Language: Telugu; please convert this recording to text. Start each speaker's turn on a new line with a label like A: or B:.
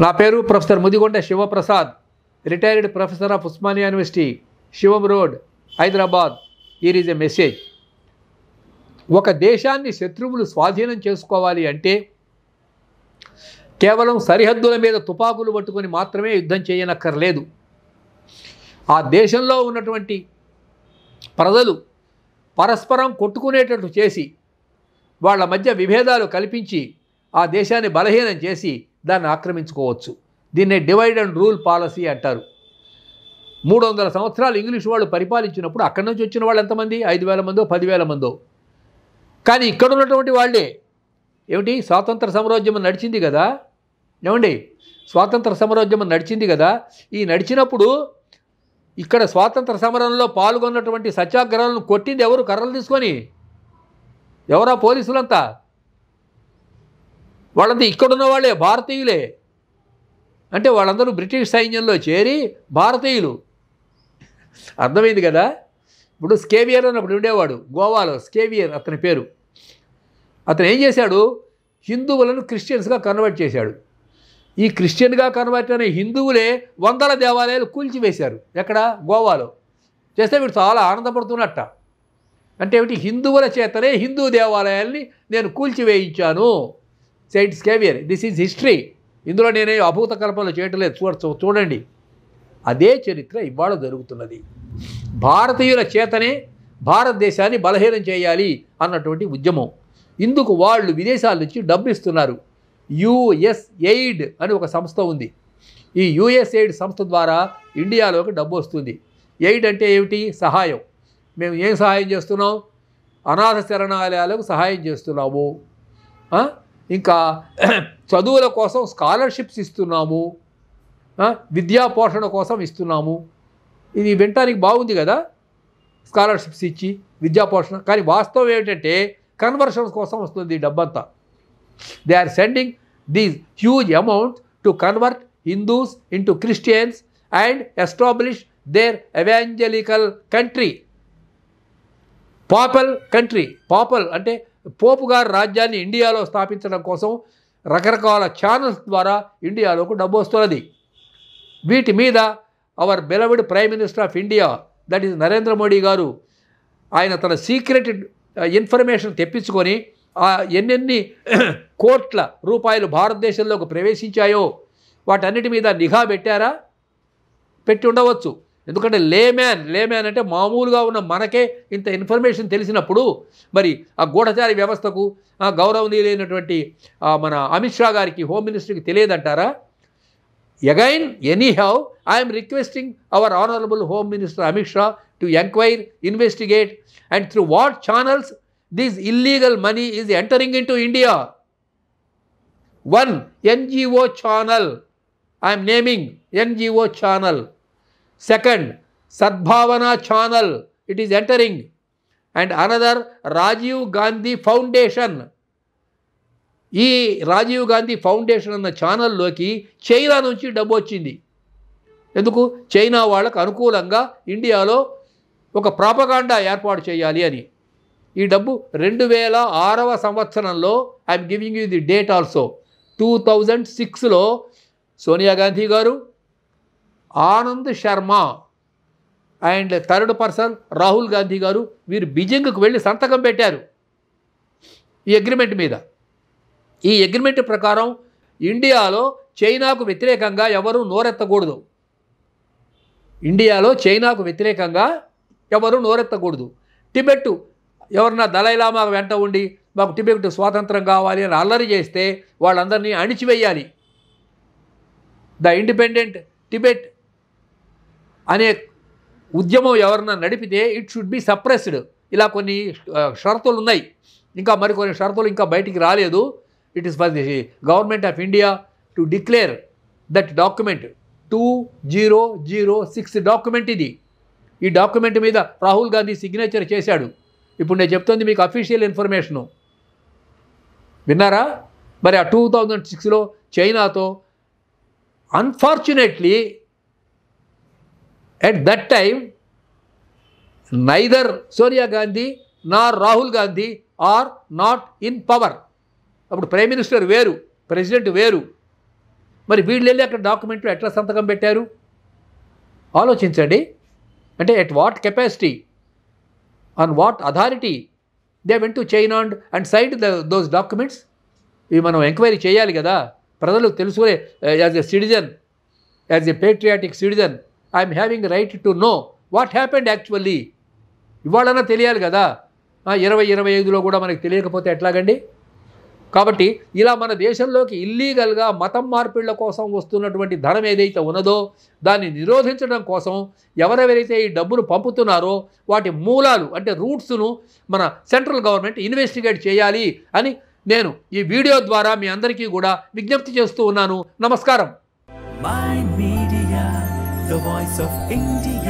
A: నా పేరు professor Mudigonda Sivaprasad, retired professor of Osmania university, Shivam road, Hyderabad. Here is a message. ఒక దేశాన్ని శత్రువులు స్వాధీనం చేసుకోవాలి అంటే కేవలం సరిహద్దుల మీద తుపాకులు పట్టుకొని మాత్రమే యుద్ధం చేయనక్కర్లేదు. ఆ దేశంలో ఉన్నటువంటి ప్రజలు పరస్పరం కొట్టుకునేటట్టు చేసి, వాళ్ళ మధ్య విభేదాలు కల్పించి ఆ దేశాన్ని బలహీనం చేసి దాన్ని ఆక్రమించుకోవచ్చు. దీన్నే డివైడ్ అండ్ రూల్ పాలసీ అంటారు. 300 సంవత్సరాలు ఇంగ్లీష్ వాళ్ళు పరిపాలించినప్పుడు అక్కడి నుంచి వచ్చిన వాళ్ళు ఎంతమంది? 5,000 మందో 10,000 మందో. కానీ ఇక్కడ ఉన్నటువంటి వాళ్ళే ఏమిటి, స్వాతంత్ర సమరోద్యమం నడిచింది కదా, ఏమండి, స్వాతంత్ర సమరోద్యమం నడిచింది కదా. ఈ నడిచినప్పుడు ఇక్కడ స్వాతంత్ర సమరంలో పాల్గొన్నటువంటి సత్యాగ్రహాలను కొట్టింది ఎవరు? కర్రలు తీసుకొని ఎవరా? పోలీసులంతా. వాళ్ళంతా ఇక్కడున్న వాళ్ళే, భారతీయులే. అంటే వాళ్ళందరూ బ్రిటిష్ సైన్యంలో చేరి భారతీయులు. అర్థమైంది కదా. ఇప్పుడు స్కేవియర్ అని ఒకడు ఉండేవాడు గోవాలో, స్కేవియర్ అతని పేరు. అతను ఏం చేశాడు? హిందువులను క్రిస్టియన్స్గా కన్వర్ట్ చేశాడు. ఈ క్రిస్టియన్గా కన్వర్ట్ అయిన హిందువులే 100 దేవాలయాలు కూల్చివేశారు. ఎక్కడ? గోవాలో. చేస్తే వీడు చాలా ఆనందపడుతున్నట్ట. అంటే ఏమిటి? హిందువుల చేతనే హిందూ దేవాలయాల్ని నేను కూల్చివేయించాను. సెయింట్ స్కేవియర్. This is history. ఇందులో నేనే అభూత కల్పనలు చేయటం లేదు. చూడండి. అదే చరిత్ర ఇవాళ జరుగుతున్నది. భారతీయుల చేతనే భారతదేశాన్ని బలహీనం చేయాలి అన్నటువంటి ఉద్యమం. ఇందుకు వాళ్ళు విదేశాల నుంచి డబ్బు ఇస్తున్నారు. యుఎస్ఎయిడ్ అని ఒక సంస్థ ఉంది. ఈ యుఎస్ఎయిడ్ సంస్థ ద్వారా ఇండియాలోకి డబ్బు వస్తుంది. ఎయిడ్ అంటే ఏమిటి? సహాయం. మేము ఏం సహాయం చేస్తున్నాం? అనాథ శరణాలయాలకు సహాయం చేస్తున్నాము. ఇంకా చదువుల కోసం స్కాలర్షిప్స్ ఇస్తున్నాము. విద్యా పోషణ కోసం ఇస్తున్నాము. ఇది వినటానికి బాగుంది కదా, స్కాలర్షిప్స్ ఇచ్చి విద్యా పోషణ. కానీ వాస్తవం ఏమిటంటే కన్వర్షన్స్ కోసం వస్తుంది ఈ డబ్బంతా. They are sending these huge amount to convert Hindus into Christians and establish their evangelical country. Papal country. Papal అంటే పోపు గారి రాజ్యాన్ని ఇండియాలో స్థాపించడం కోసం రకరకాల ఛానల్స్ ద్వారా ఇండియాలోకి డబ్బు వస్తున్నది. వీటి మీద our beloved prime minister of India, that is Narendra Modi garu, ఆయన తన సీక్రెట్ ఇన్ఫర్మేషన్ తెప్పించుకొని ఎన్నెన్ని కోట్ల రూపాయలు భారతదేశంలోకి ప్రవేశించాయో వాటన్నిటి మీద నిఘా పెట్టారా? పెట్టి ఉండవచ్చు. ఎందుకంటే లేమ్యాన్ అంటే మామూలుగా ఉన్న మనకే ఇంత ఇన్ఫర్మేషన్ తెలిసినప్పుడు మరి ఆ గూఢచారి వ్యవస్థకు గౌరవనీయులైనటువంటి మన అమిత్ షా గారికి, హోమ్ మినిస్టర్కి తెలియదంటారా? Again anyhow I'm requesting our honourable home minister Amit Shah to enquire, investigate and through what channels this illegal money is entering into India. One NGO channel, I am naming NGO channel. Second, Sadbhavana channel, it is entering. And another, Rajiv Gandhi Foundation. ఈ రాజీవ్ గాంధీ ఫౌండేషన్ అన్న ఛానల్లోకి చైనా నుంచి డబ్బు వచ్చింది. ఎందుకు? చైనా వాళ్ళకు అనుకూలంగా ఇండియాలో ఒక ప్రాపగాండా ఏర్పాటు చేయాలి అని. ఈ డబ్బు 2006వ సంవత్సరంలో, I'm giving you the date also, 2006లో Sonia Gandhi garu, Anand Sharma and third person Rahul Gandhi garu వీరు బీజింగ్కు వెళ్ళి సంతకం పెట్టారు ఈ అగ్రిమెంట్ మీద. ఈ అగ్రిమెంట్ ప్రకారం ఇండియాలో చైనాకు వ్యతిరేకంగా ఎవరు నోరెత్తకూడదు. ఇండియాలో చైనాకు వ్యతిరేకంగా ఎవరు నోరెత్తకూడదు. టిబెట్ ఎవరన్నా దలైలామా వెంట ఉండి మాకు టిబెట్ స్వాతంత్రం కావాలి అని అల్లరి చేస్తే వాళ్ళందరినీ అణిచివేయాలి. ద ఇండిపెండెంట్ టిబెట్ అనే ఉద్యమం ఎవరన్నా నడిపితే ఇట్ షుడ్ బి సప్రెస్డ్. ఇలా కొన్ని షరతులు ఉన్నాయి. ఇంకా మరికొన్ని షరతులు ఇంకా బయటికి రాలేదు. It is for the government of India to declare that document. 2006 document ఇది. ఈ డాక్యుమెంట్ మీద రాహుల్ గాంధీ సిగ్నేచర్ చేశాడు. ఇప్పుడు నేను చెప్తుంది మీకు అఫీషియల్ ఇన్ఫర్మేషను. విన్నారా? మరి ఆ 2006లో చైనాతో unfortunately at that time neither Sonia Gandhi nor Rahul Gandhi are not in power. అప్పుడు ప్రైమ్ మినిస్టర్ వేరు, ప్రెసిడెంట్ వేరు. మరి వీళ్ళు వెళ్ళి అక్కడ డాక్యుమెంట్లు ఎట్లా సంతకం పెట్టారు ఆలోచించండి. అంటే at what capacity, on what authority they went to China and side those documents? ఇవి మనం ఎంక్వైరీ చేయాలి కదా. ప్రజలు తెలుసుకునే as a citizen, as a patriotic citizen, I'm having right to know what happened actually. ఇవాళన్నా తెలియాలి కదా. 2025లో కూడా మనకి తెలియకపోతే ఎట్లాగండి? కాబట్టి ఇలా మన దేశంలోకి ఇల్లీగల్గా మతం మార్పిళ్ల కోసం వస్తున్నటువంటి ధనం ఏదైతే ఉన్నదో దాన్ని నిరోధించడం కోసం ఎవరెవరైతే ఈ డబ్బును పంపుతున్నారో వాటి మూలాలు అంటే రూట్స్ను మన సెంట్రల్ గవర్నమెంట్ ఇన్వెస్టిగేట్ చేయాలి అని నేను ఈ వీడియో ద్వారా మీ అందరికీ కూడా విజ్ఞప్తి చేస్తూ ఉన్నాను. నమస్కారం.
B: My Media, the voice of India.